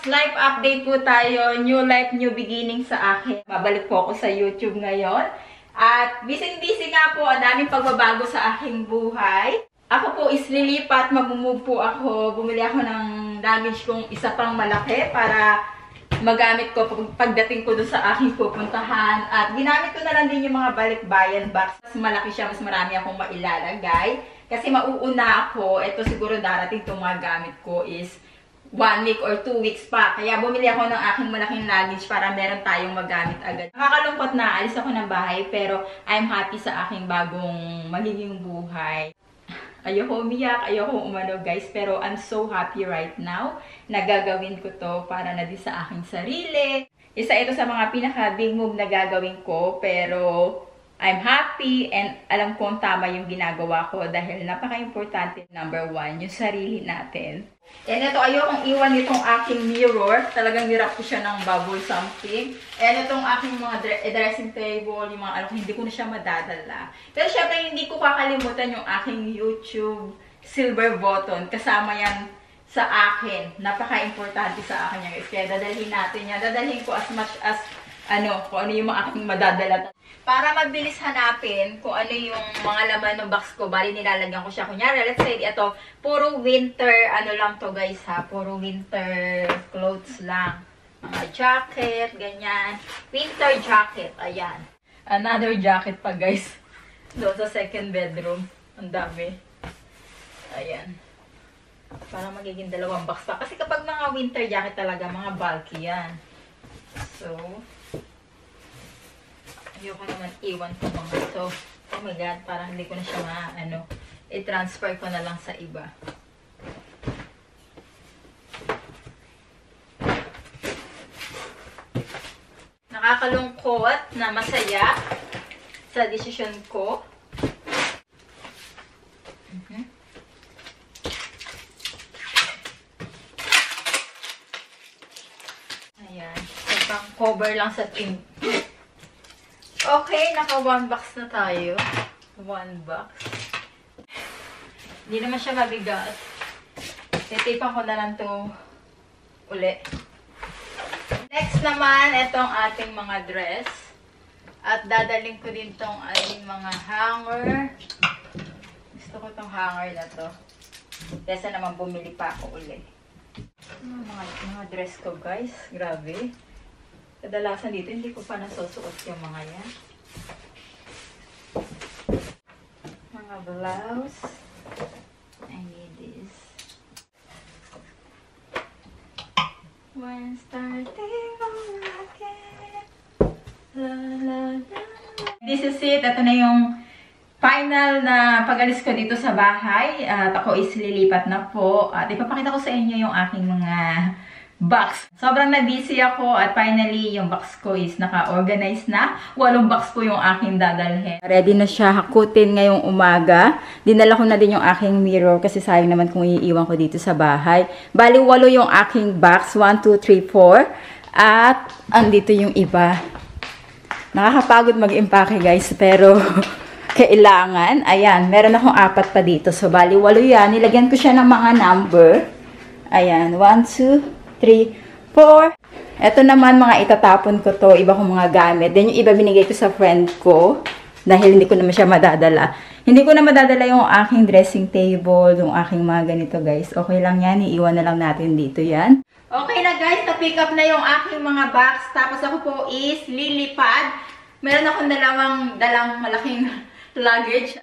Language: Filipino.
life update po tayo. New life, new beginning sa akin. Babalik po ako sa YouTube ngayon. At busy-busy nga po, ang daming pagbabago sa aking buhay. Ako po is lilipat, mag-move po ako. Bumili ako ng luggage kong isa pang malaki para magamit ko pagdating ko doon sa aking pupuntahan. At ginamit ko na lang din yung mga balikbayan box. Mas malaki siya, mas marami akong mailalagay. Kasi mauuna ako, ito siguro darating itong mga gamit ko is 1 week or 2 weeks pa. Kaya bumili ako ng aking malaking luggage para meron tayong magamit agad. Nakakalungkot na, alis ako ng bahay, pero I'm happy sa aking bagong magiging buhay. Ayoko umiyak, ayoko umano guys, pero I'm so happy right now na gagawin ko to para na din sa aking sarili. Isa ito sa mga pinaka-big move na gagawin ko, pero I'm happy and alam kong tama yung ginagawa ko dahil napaka-importante. Number 1, yung sarili natin. And ito, ayokong iwan itong aking mirror. Talagang nirap ko siya ng bubble something. And itong aking mga dressing table, yung mga hindi ko na siya madadala. Pero syempre, hindi ko kakalimutan yung aking YouTube silver button. Kasama yan sa akin. Napaka-importante sa akin yan. Kaya dadalhin natin yan. Dadalhin ko as much as kung ano yung mga aking madadala. Para mabilis hanapin kung ano yung mga laman ng box ko, bali nilalagyan ko siya. Kunyari, let's say, ito, puro winter, lang to guys ha, puro winter clothes lang. Mga jacket, ganyan. Winter jacket, ayan. Another jacket pa guys. Doon sa second bedroom. Ang dami. Ayan. Para magiging 2 box pa. Kasi kapag mga winter jacket talaga, mga bulky yan. So, ayoko naman iwan ko mga ito. Oh my God, parang hindi ko na siya i-transfer ko na lang sa iba. Nakakalungkot na masaya sa desisyon ko. Ayan. Pang cover lang sa tin. Okay, naka 1 box na tayo. 1 box. Hindi naman siya mabigat. Titipan ko na lang ito uli. Next naman, itong ating mga dress. At dadaling ko din itong ating mga hanger. Gusto ko itong hanger na to. Kesa naman bumili pa ako uli. Mga dress ko guys. Grabe. Kadalasan dito, hindi ko pa nasusuot yung mga yan. Mga blouse. I need this. When starting all again. La la la. This is it. Ito na yung final na pag-alis ko dito sa bahay. At ako is lilipat na po. At ipapakita ko sa inyo yung aking mga box. Sobrang na-busy ako at finally yung box ko is naka-organize na. 8 box po yung aking dadalhin. Ready na siya hakutin ngayong umaga. Dinala ko na din yung aking mirror kasi sayang naman kung iiwan ko dito sa bahay. Bali 8 yung aking box. 1, 2, 3, 4. At andito yung iba. Nakakapagod mag-impake guys pero kailangan. Ayan, meron akong 4 pa dito. So bali 8 yan. Nilagyan ko siya ng mga number. Ayan, 1, 2, 3, 4. Ito naman mga itatapon ko to, iba kong mga gamit. Then yung iba binigay ko sa friend ko dahil hindi ko naman siya madadala. Hindi ko na madadala yung aking dressing table, yung aking mga ganito guys. Okay lang yan, iiwan na lang natin dito yan. Okay na guys, na-pick up na yung aking mga box. Tapos ako po is lilipad. Meron akong dalang malaking luggage.